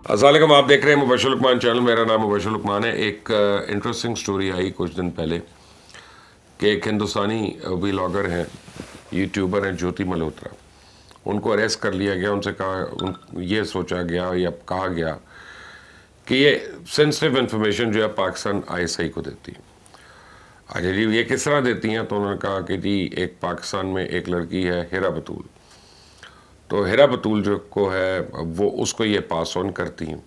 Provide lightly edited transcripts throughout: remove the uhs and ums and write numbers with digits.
अस्सलाम वालेकुम, आप देख रहे हैं मुबशर लुकमान चैनल। मेरा नाम मुबशर लुकमान है। एक इंटरेस्टिंग स्टोरी आई कुछ दिन पहले कि एक हिंदुस्तानी व्लॉगर हैं, यूट्यूबर हैं, ज्योति मल्होत्रा। उनको अरेस्ट कर लिया गया। उनसे कहा, ये सोचा गया या कहा गया कि ये सेंसिटिव इंफॉर्मेशन जो है पाकिस्तान ISI को देती है। अच्छा जी, ये किस तरह देती हैं? तो उन्होंने कहा कि जी एक पाकिस्तान में एक लड़की है हिरा बतूल, तो हिरा बतूल जो को है वो उसको ये पास ऑन करती हैं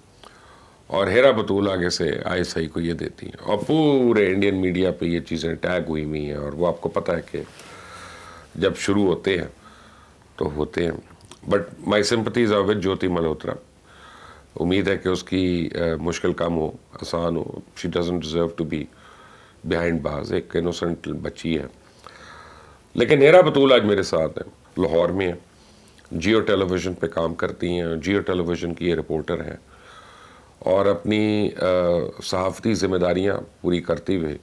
और हिरा बतूल आगे से ISI को ये देती हैं और पूरे इंडियन मीडिया पे ये चीज़ें टैग हुई हुई हैं। और वो आपको पता है कि जब शुरू होते हैं तो होते हैं। But my sympathies are with Jyoti Malhotra. उम्मीद है कि उसकी मुश्किल कम हो, आसान हो। She doesn't deserve to be behind bars, एक इनोसेंट बच्ची है। लेकिन हिरा बतूल आज मेरे साथ है, लाहौर में है, जियो टेलीविज़न पे काम करती हैं। जियो टेलीविज़न की ये रिपोर्टर हैं और अपनी सहाफ़ती ज़िम्मेदारियाँ पूरी करते हुए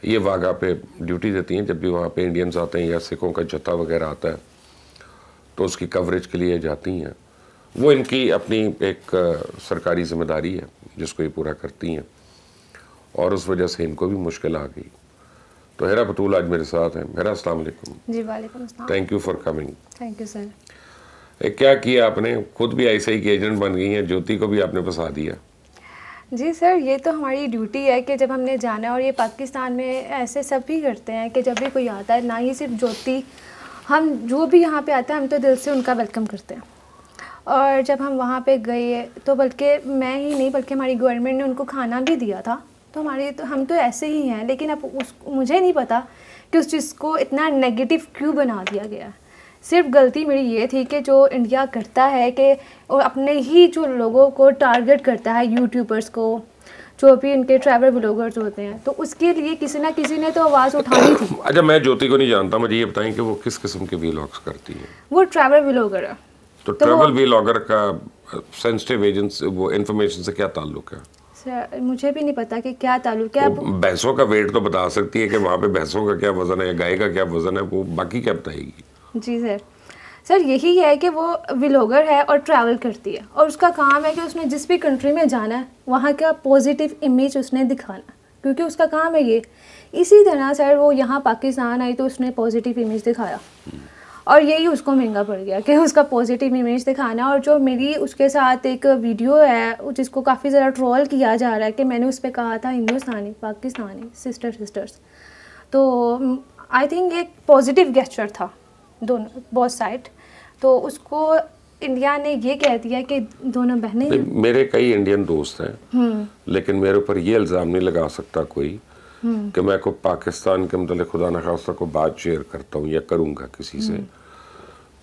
ये वाघा पे ड्यूटी देती हैं। जब भी वहाँ पे इंडियंस आते हैं या सिखों का जत्था वगैरह आता है तो उसकी कवरेज के लिए जाती हैं। वो इनकी अपनी एक सरकारी ज़िम्मेदारी है जिसको ये पूरा करती हैं और उस वजह से इनको भी मुश्किल आ गई। तो हिरा बतूल आज मेरे साथ हैं। हिरा, अस्सलाम वालेकुम। जी वालेकुम अस्सलाम। Thank you for coming. Thank you sir. क्या किया आपने? खुद भी ISI की एजेंट बन गई हैं, ज्योति को भी आपने फंसा दिया। जी सर, ये तो हमारी ड्यूटी है कि जब हमने जाना है, और ये पाकिस्तान में ऐसे सब भी करते हैं कि जब भी कोई आता है, ना ही सिर्फ ज्योति, हम जो भी यहाँ पे आता है हम तो दिल से उनका वेलकम करते हैं। और जब हम वहाँ पे गए तो बल्कि मैं ही नहीं बल्कि हमारी गवर्नमेंट ने उनको खाना भी दिया था। तो हम तो ऐसे ही हैं, लेकिन अब मुझे नहीं पता कि उस चीज़ को इतना नेगेटिव क्यों बना दिया गया। सिर्फ गलती मेरी ये थी कि जो इंडिया करता है कि वो अपने ही जो लोगों को टारगेट करता है, यूट्यूबर्स को, जो भी इनके ट्रैवल व्लॉगर्स होते हैं, तो उसके लिए किसी ना किसी ने तो आवाज़ उठानी थी। अच्छा, मैं ज्योति को नहीं जानता, मुझे ये बताएं कि वो किस किस्म के व्लॉग्स करती है? वो ट्रैवल व्लॉगर है। तो ट्रैवल व्लॉगर का सेंसिटिव एजेंट्स वो इन्फॉर्मेशन से क्या ताल्लुक है? सर मुझे भी नहीं पता कि क्या ताल्लुक है। भैंसों का वेट तो बता सकती है कि वहाँ पे भैंसों का क्या वजन है या गाय का क्या वजन है, वो बाकी क्या बताएगी? जी सर यही है कि वो व्लॉगर है और ट्रैवल करती है और उसका काम है कि उसने जिस भी कंट्री में जाना है वहाँ का पॉजिटिव इमेज उसने दिखाना, क्योंकि उसका काम है ये। इसी तरह सर वो यहाँ पाकिस्तान आई तो उसने पॉजिटिव इमेज दिखाया और यही उसको महंगा पड़ गया कि उसका पॉजिटिव इमेज दिखाना। और जो मेरी उसके साथ एक वीडियो है जिसको काफ़ी ज़्यादा ट्रोल किया जा रहा है कि मैंने उस पर कहा था हिंदुस्तानी पाकिस्तानी सिस्टर्स, तो आई थिंक एक पॉजिटिव गेस्चर था दोनों बोथ साइड। तो उसको इंडिया ने ये कह दिया कि दोनों बहनें। मेरे कई इंडियन दोस्त हैं लेकिन मेरे ऊपर ये इल्ज़ाम नहीं लगा सकता कोई कि मैं को पाकिस्तान के मतलब खुदा न खास्ता को बात शेयर करता हूँ या करूँगा किसी से।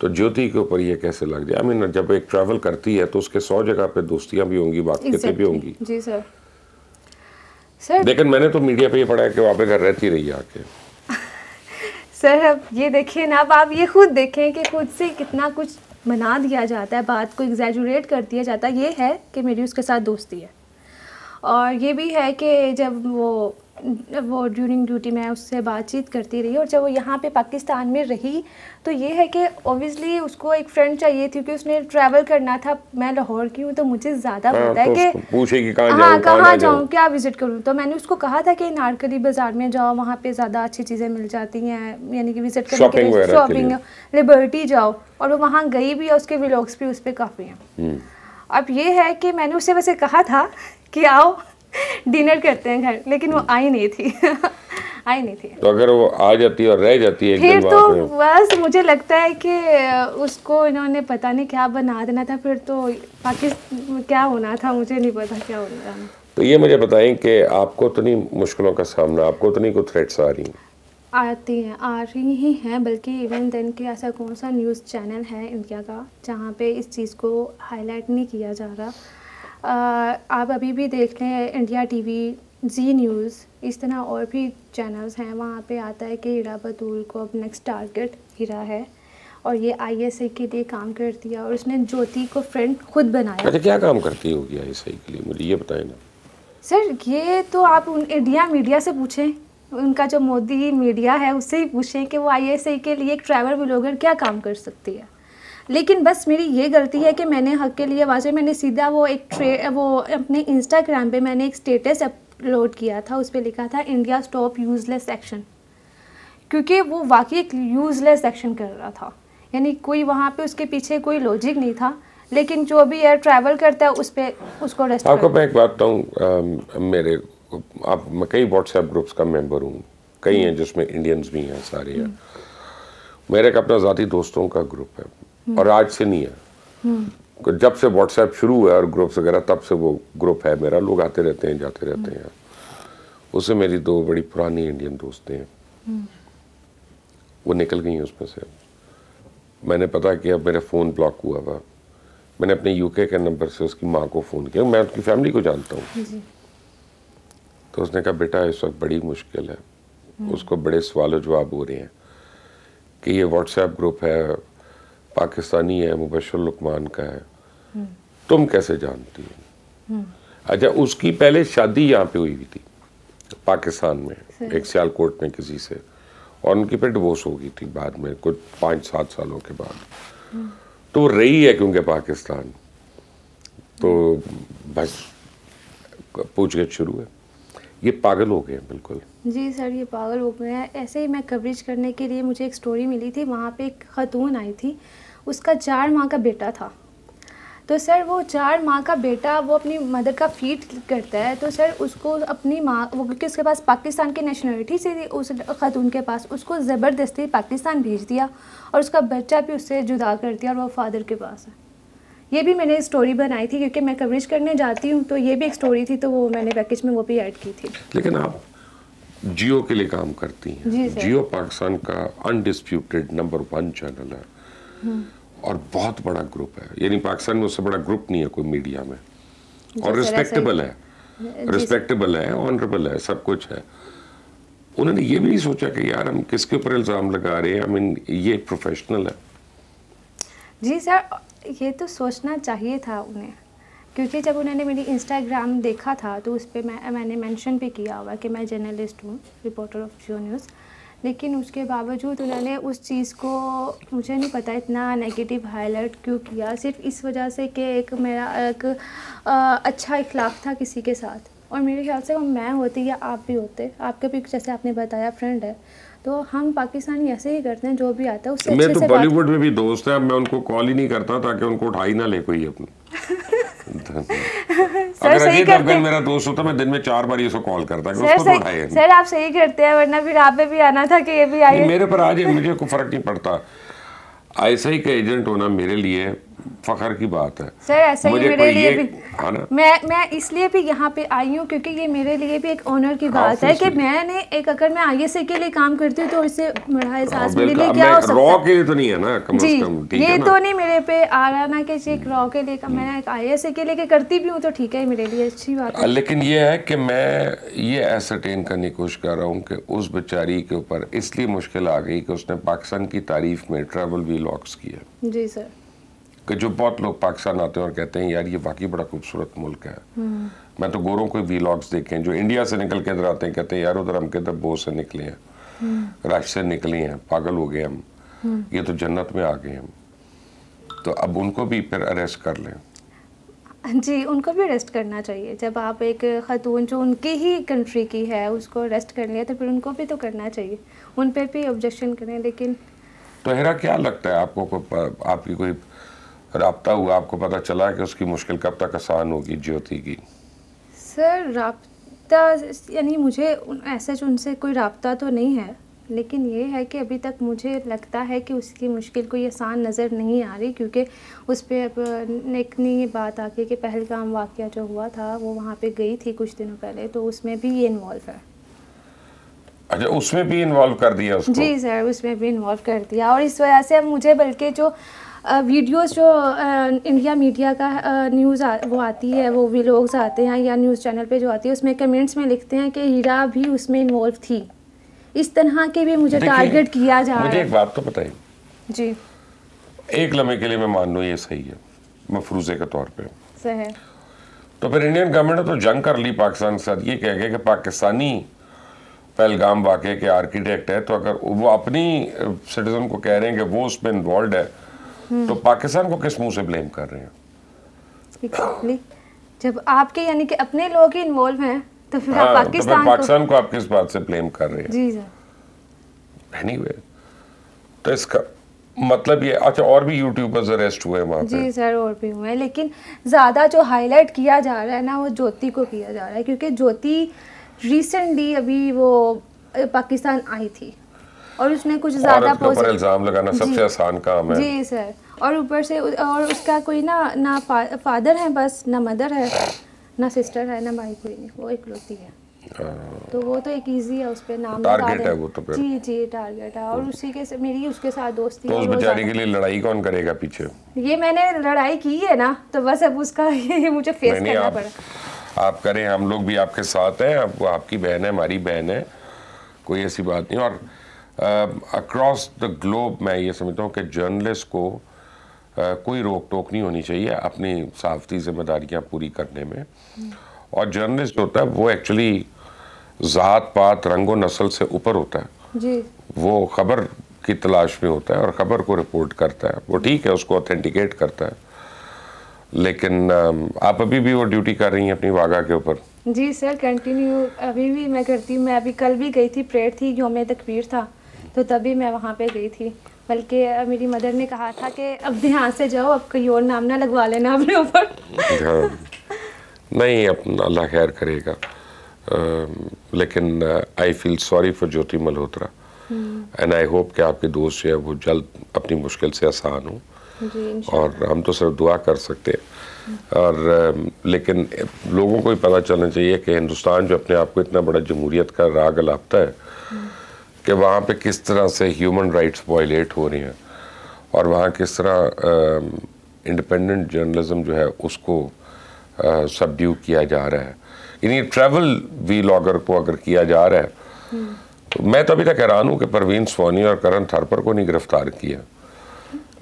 तो ज्योति के ऊपर ये कैसे लग जाए? I mean, जब एक ट्रैवल करती है तो उसके 100 जगह पे दोस्तियाँ भी होंगी, बातचीतें भी होंगी। जी सर। लेकिन मैंने तो मीडिया पे ये पढ़ा है कि वहाँ पे घर रहती रही आके। सर अब ये देखिए ना, अब आप ये खुद देखें कि खुद से कितना कुछ बना दिया जाता है, बात को एग्जैजुरेट कर दिया जाता है। ये है कि मेरी उसके साथ दोस्ती है और ये भी है कि जब वो ड्यूरिंग ड्यूटी मैं उससे बातचीत करती रही और जब वो यहाँ पे पाकिस्तान में रही तो ये है कि ओबियसली उसको एक फ्रेंड चाहिए थी क्योंकि उसने ट्रैवल करना था। मैं लाहौर की हूँ तो मुझे ज़्यादा पता है कि पूछेगी कहाँ जाऊँ, क्या विज़िट करूँ। तो मैंने उसको कहा था कि नारकली बाज़ार में जाओ, वहाँ पे ज़्यादा अच्छी चीज़ें मिल जाती हैं, यानी कि विज़िट करने के लिए शॉपिंग, लिबर्टी जाओ। और वो वहाँ गई भी और उसके व्लॉग्स भी उस पर काफ़ी हैं। अब ये है कि मैंने उससे वैसे कहा था कि आओ डिनर करते हैं घर, लेकिन वो आई नहीं थी। आई नहीं थी। तो अगर वो आ जाती और रह जाती है फिर तो बस मुझे लगता है कि उसको इन्होंने पता नहीं क्या बना देना था। फिर तो पाकिस्तान क्या होना था मुझे नहीं पता क्या होना था। तो ये मुझे बताएं कि आपको तो नहीं मुश्किलों का सामना, आपको तो नहीं कोई थ्रेट्स आ रही? आती हैं, आ रही ही हैं, बल्कि इवन देन कि ऐसा कौन सा न्यूज़ चैनल है इंडिया का जहाँ पे इस चीज़ को हाईलाइट नहीं किया जा रहा। आप अभी भी देख लें इंडिया TV, जी न्यूज़, इस तरह और भी चैनल्स हैं, वहाँ पे आता है कि हिरा बतूल को अब नेक्स्ट टारगेट हिरा है और ये ISI के लिए काम करती है और उसने ज्योति को फ्रेंड खुद बनाया। अच्छा, क्या काम करती होगी ISI के लिए, मुझे ये बताएं ना। सर ये तो आप इंडिया मीडिया से पूछें, उनका जो मोदी मीडिया है उससे ही पूछें कि वो ISI के लिए एक ट्रैवल व्लॉगर क्या काम कर सकती है। लेकिन बस मेरी ये गलती है कि मैंने हक के लिए वहाँ से मैंने सीधा वो अपने इंस्टाग्राम पे मैंने एक स्टेटस अपलोड किया था, उस पर लिखा था इंडिया स्टॉप यूज़लेस एक्शन, क्योंकि वो वाकई एक यूज़लेस एक्शन कर रहा था, यानी कोई वहाँ पे उसके पीछे कोई लॉजिक नहीं था। लेकिन जो भी एयर ट्रैवल करता है उस पर उसको अरेस्ट आपको मैं एक बात बताऊँ, मैं कई व्हाट्सएप ग्रुप्स का मेंबर हूँ, कई हैं जिसमें इंडियंस भी हैं, सारे हैं। मेरे एक अपना ज़ाती दोस्तों का ग्रुप है और आज से नहीं है, जब से व्हाट्सएप शुरू हुआ और ग्रुप्स वगैरह तब से वो ग्रुप है मेरा, लोग आते रहते हैं जाते रहते हैं। उससे मेरी 2 बड़ी पुरानी इंडियन दोस्तें हैं, वो निकल गई उसमें से। मैंने पता किया, मेरा फ़ोन ब्लॉक हुआ था, मैंने अपने यूके के नंबर से उसकी माँ को फ़ोन किया, मैं उसकी फैमिली को जानता हूँ। तो उसने कहा बेटा इस वक्त बड़ी मुश्किल है, उसको बड़े सवाल जवाब हो रहे हैं कि ये व्हाट्सएप ग्रुप है, पाकिस्तानी है, मुबशर लुकमान का है, तुम कैसे जानती हो? अच्छा, उसकी पहले शादी यहाँ पे हुई हुई थी पाकिस्तान में, एक सियालकोट में किसी से, और उनकी फिर डिवोर्स हो गई थी बाद में कुछ 5-7 सालों के बाद। तो वो रही है क्योंकि पाकिस्तान, तो बस पूछगछ शुरू है। ये पागल हो गए हैं बिल्कुल। जी सर, ये पागल हो गए हैं। ऐसे ही मैं कवरेज करने के लिए मुझे एक स्टोरी मिली थी, वहाँ पे एक खातून आई थी, उसका 4 माह का बेटा था। तो सर वो 4 माह का बेटा वो अपनी मदर का फीड करता है, तो सर उसको अपनी माँ, वो क्योंकि उसके पास पाकिस्तान की नेशनलिटी से थी उस खातून के पास, उसको ज़बरदस्ती पाकिस्तान भेज दिया और उसका बच्चा भी उससे जुदा कर दिया और वो फादर के पास है। ये भी मैंने स्टोरी बनाई थी क्योंकि मैं कवरेज करने जाती हूँ, तो ये भी एक स्टोरी थी, तो वो मैंने पैकेज में वो भी ऐड की थी। लेकिन आप जियो के लिए काम करती हैं, जियो पाकिस्तान का अनडिस्प्यूटेड नंबर 1 चैनल है और बहुत बड़ा ग्रुप है, यानी पाकिस्तान में उससे बड़ा ग्रुप नहीं है कोई मीडिया में, और रिस्पेक्टेबल है, ऑनरेबल है, सब कुछ है। उन्होंने ये भी नहीं सोचा कि यार हम किसके ऊपर इल्ज़ाम लगा रहे हैं, आई मीन ये प्रोफेशनल है। जी सर, ये तो सोचना चाहिए था उन्हें, क्योंकि जब उन्होंने मेरी इंस्टाग्राम देखा था तो उस पर मैंने मेंशन भी किया हुआ कि मैं जर्नलिस्ट हूँ, रिपोर्टर ऑफ जियो न्यूज़, लेकिन उसके बावजूद उन्होंने उस चीज़ को, मुझे नहीं पता इतना नेगेटिव हाईलाइट क्यों किया, सिर्फ इस वजह से कि एक मेरा एक अच्छा इखलाक था किसी के साथ। और मेरे ख्याल से वो मैं होती या आप भी होते, आपके भी जैसे आपने बताया फ्रेंड है, तो हम पाकिस्तानी ऐसे ही करते हैं, जो भी आता है उससे मैं तो बॉलीवुड में भी दोस्त है, मैं उनको कॉल ही नहीं करता ताकि उनको उठा ही ना ले कोई अपनी। अगर अजीत अफगान मेरा दोस्त होता मैं दिन में 4 बार इसको कॉल करता कि उसको तो उठाए। सर आप सही करते हैं, वरना फिर आप पे भी आना था कि ये भी आए। मेरे पर आज मुझे कोई फर्क नहीं पड़ता, ऐसा ही का एजेंट होना मेरे लिए फखर की बात है सर। ऐसा ही मेरे लिए भी, ना? मैं इसलिए भी यहाँ पे आई हूँ क्योंकि ये मेरे लिए भी एक ऑनर की बात है कि मैंने एक, अगर मैं आईएसए के लिए काम करती हूँ तो इससे बड़ा एहसास मेरे लिए क्या हो सकता है। रॉ के लिए तो नहीं है ना, कम से कम ठीक है ये ना? तो नहीं मेरे पे आ रहा ना कि एक रॉ के लिए, मैं एक आईएसए के लिए करती भी हूँ तो ठीक है, मेरे लिए अच्छी बात है। लेकिन ये है कि मैं ये एसरटेन करने की कोशिश कर रहा हूँ कि उस बेचारी के ऊपर इसलिए मुश्किल आ गई कि उसने पाकिस्तान की तारीफ में ट्रैवल व्लॉग्स किए। जी सर। कि जो बहुत लोग पाकिस्तान आते हैं और कहते हैं यार ये वाकई बड़ा खूबसूरत मुल्क है। मैं तो गोरों को व्लॉग्स देखे हैं जो इंडिया से निकल के इधर आते हैं, कहते हैं यार उधर हम किधर बोझ से निकले हैं, रश से निकले हैं, पागल हो गए हम, ये तो जन्नत में आ गए हम। तो अब उनको भी फिर अरेस्ट कर लें। जी, उनको भी अरेस्ट करना चाहिए। जब आप एक खातून जो उनकी ही कंट्री की है उसको अरेस्ट कर लिया तो फिर उनको भी तो करना चाहिए, उन पर भी ऑब्जेक्शन करें। लेकिन तो हेरा क्या लगता है आपको, आपकी कोई राब्ता हुआ, आपको पता चला कि उसकी मुश्किल कब तक आसान होगी ज्योति की? सर राब्ता यानी मुझे ऐसा उनसे कोई राब्ता तो नहीं है, लेकिन ये है कि अभी तक मुझे लगता है कि उसकी मुश्किल कोई आसान नज़र नहीं आ रही, क्योंकि उस पर एक नई बात आके कि पहलगाम वाक़या जो हुआ था वो वहाँ पे गई थी कुछ दिनों पहले, तो उसमें भी ये इन्वॉल्व है। अच्छा, उसमें भी इन्वॉल्व कर दिया उसको? जी सर, उसमें भी इन्वॉल्व कर दिया, और इस वजह से मुझे बल्कि जो वीडियोस जो इंडिया मीडिया का न्यूज़ वो आती है, वो व्लॉग्स आते हैं या न्यूज़ चैनल पे जो आती है, उसमें कमेंट्स में लिखते हैं कि हीरा भी उसमें इन्वॉल्व थी। इस तरह के भी मुझे टारगेट किया जा रहा है। मुझे एक बात तो बताइए जी, एक लम्हे के लिए मैं मान लूँ ये सही है, मफरूज़े के तौर पे सही है, तो फिर इंडियन गवर्नमेंट ने तो जंग कर ली पाकिस्तान के साथ, ये कह गए कि पाकिस्तानी पहलगाम वाक़े के आर्किटेक्ट है, तो अगर वो अपनी सिटीजन को कह रहे हैं कि वो उसमें इन्वॉल्व है तो पाकिस्तान को किस मुंह से ब्लेम कर रहे हैं? Exactly. जब आपके यानी कि अपने लोग ही इन्वॉल्व हैं तो फिर आप पाकिस्तान को आप किस बात से ब्लेम कर रहे हैं? जी सर। एनीवे, तो इसका मतलब ये, अच्छा और भी यूट्यूबर्स अरेस्ट हुए वहाँ पे? जी सर, और भी हुए हैं, लेकिन ज़्यादा जो हाईलाइट किया जा रहा है ना वो ज्योति को किया जा रहा है, क्योंकि ज्योति रिसेंटली अभी वो पाकिस्तान आई थी और उसने कुछ ज़्यादा पर इल्ज़ाम लगाना सबसे आसान काम है। जी सर, और ऊपर से और उसका कोई ना फादर है बस, ना मदर है, ना सिस्टर है, ना भाई, कोई नहीं, वो इकलौती है। तो वो तो एक इजी है, उस पे नाम टारगेट है वो तो फिर। जी टारगेट है, और उसी के मेरी उसके साथ दोस्ती। तो उस बेचारी के लिए लड़ाई कौन करेगा पीछे? ये मैंने लड़ाई की है ना, तो बस अब उसका ये मुझे फेस करना पड़ा। आप करें, हम लोग भी आपके साथ हैं, अब वो आपकी बहन है, हमारी बहन है, कोई ऐसी बात नहीं। और अक्रॉस द ग्लोब मैं ये समझता हूँ कि जर्नलिस्ट को कोई रोक टोक नहीं होनी चाहिए अपनी सहाफ़ती जिम्मेदारियाँ पूरी करने में। और जर्नलिस्ट होता है वो एक्चुअली ज़ात पात रंग व नस्ल से ऊपर होता है जी। वो खबर की तलाश में होता है और ख़बर को रिपोर्ट करता है। वो ठीक है, उसको ऑथेंटिकेट करता है, लेकिन आप अभी भी वो ड्यूटी कर रही हैं अपनी वागा के ऊपर? जी सर, कंटिन्यू अभी भी मैं करती हूँ। मैं अभी कल भी गई थी, प्रेयर थी, यौम तकबीर था, तो तभी मैं वहाँ पे गई थी। बल्कि मेरी मदर ने कहा था कि अब ध्यान से जाओ, अब कोई और नाम ना लगवा लेना अपने ऊपर। हाँ, नहीं, अपना अल्लाह खैर करेगा। लेकिन I feel sorry for Jyoti Malhotra and I hope कि आपके दोस्त जो है वो जल्द अपनी मुश्किल से आसान हो, और हम तो सिर्फ दुआ कर सकते हैं। और लेकिन लोगों को ही पता चलना चाहिए कि हिंदुस्तान जो अपने आप को इतना बड़ा जमहूरियत का राग लापता है कि वहाँ पे किस तरह से ह्यूमन राइट्स वायलेट हो रही हैं, और वहाँ किस तरह इंडिपेंडेंट जर्नलिज्म जो है उसको सबड्यू किया जा रहा है। यानी ट्रैवल वीलॉगर को अगर किया जा रहा है, तो मैं तो अभी तक हैरान हूँ कि परवीन स्वानी और करण थापर को नहीं गिरफ्तार किया।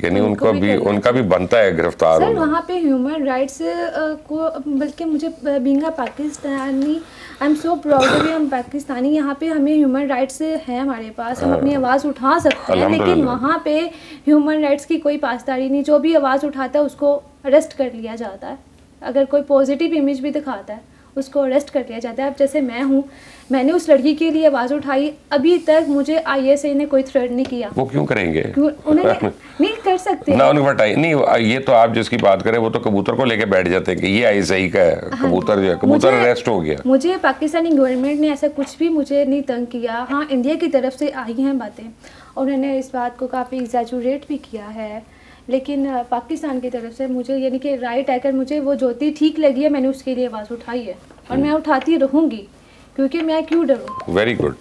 यानी उनका भी बनता है गिरफ्तार होना। वहाँ पे ह्यूमन राइट्स को, बल्कि मुझे being a Pakistani, I am so proud to be हम पाकिस्तानी। यहाँ पे हमें ह्यूमन राइट्स है हमारे पास, हम अपनी आवाज़ उठा सकते हैं, लेकिन वहाँ पे ह्यूमन राइट्स की कोई पासदारी नहीं। जो भी आवाज़ उठाता है उसको अरेस्ट कर लिया जाता है। अगर कोई पॉजिटिव इमेज भी दिखाता है उसको अरेस्ट कर लिया जाता है। अब जैसे मैं हूँ, मैंने उस लड़की के लिए आवाज़ उठाई, अभी तक मुझे ISA ने कोई थ्रेट नहीं किया। वो क्यों करेंगे? उन्हें नहीं कर सकते ना उन्हें बताइए। नहीं, ये तो आप जिसकी बात करें वो तो कबूतर को लेके बैठ जाते हैं कि ये ISA का है। हाँ, कबूतर जो है, कबूतर अरेस्ट हो गया। मुझे पाकिस्तानी गवर्नमेंट ने ऐसा कुछ भी मुझे नहीं तंग किया। हाँ, इंडिया की तरफ से आई हैं बातें और उन्होंने इस बात को काफ़ी एग्जैजुरेट भी किया है, लेकिन पाकिस्तान की तरफ से मुझे यानी कि राइट आकर मुझे वो ज्योति ठीक लगी है, मैंने उसके लिए आवाज़ उठाई है और मैं उठाती रहूँगी, क्योंकि मैं क्यों डरूँ। वेरी गुड,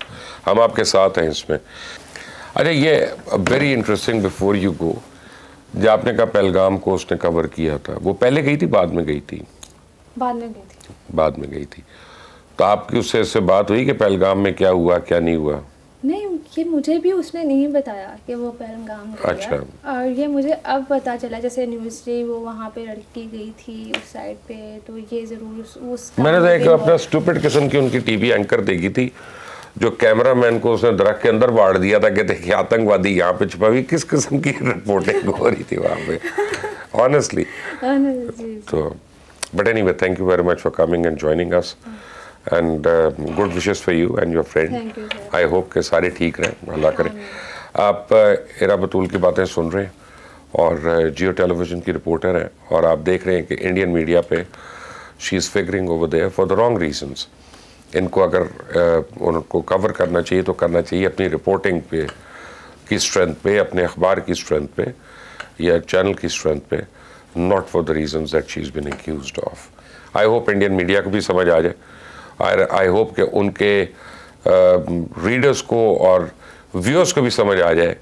हम आपके साथ हैं इसमें। अच्छा, ये very interesting, before you go, जो आपने कहा पहलगाम को उसने कवर किया था, वो पहले गई थी बाद में गई थी? बाद में गई थी। बाद में गई थी। तो आपकी उससे बात हुई कि पहलगाम में क्या हुआ क्या नहीं हुआ? नहीं, ये मुझे भी उसने नहीं बताया कि वो पहलगाम गया। अच्छा। और ये मुझे अब पता चला, जैसे न्यूज़ से वो वहाँ पे लड़की गई थी उस साइड पे, तो ये ज़रूर उस मैंने तो एक अपना स्टूपिड किस्म की उनकी टीवी एंकर देखी थी, जो कैमरामैन को उसने दरख्त के अंदर बाढ़ दिया था कि देखिए आतंकवादी यहाँ पे छुपा हुई। किस किस्म की रिपोर्टिंग हो रही थी वहाँ पे, ऑनेस्टली। तो but anyway, thank you very much for coming and joining us, and good wishes for you and your friend. I hope के सारे ठीक रहें, अल्लाह करे। आप इरा बतूल की बातें सुन रहे हैं और जियो टेलीविज़न की रिपोर्टर हैं, और आप देख रहे हैं कि इंडियन मीडिया पे she is figuring over there for the wrong reasons. इनको अगर उनको कवर करना चाहिए तो करना चाहिए अपनी रिपोर्टिंग पे की स्ट्रेंथ पे, अपने अखबार की स्ट्रेंथ पे या चैनल की स्ट्रेंथ पे, not for the reasons that she is been accused of. I hope Indian media को भी समझ आ जाए। आई होप कि उनके रीडर्स को और व्यूअर्स को भी समझ आ जाए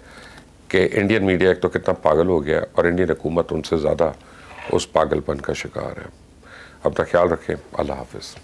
कि इंडियन मीडिया एक तो कितना पागल हो गया और इंडियन हुकूमत उनसे ज़्यादा उस पागलपन का शिकार है। अपना ख्याल रखें, अल्लाह हाफिज़।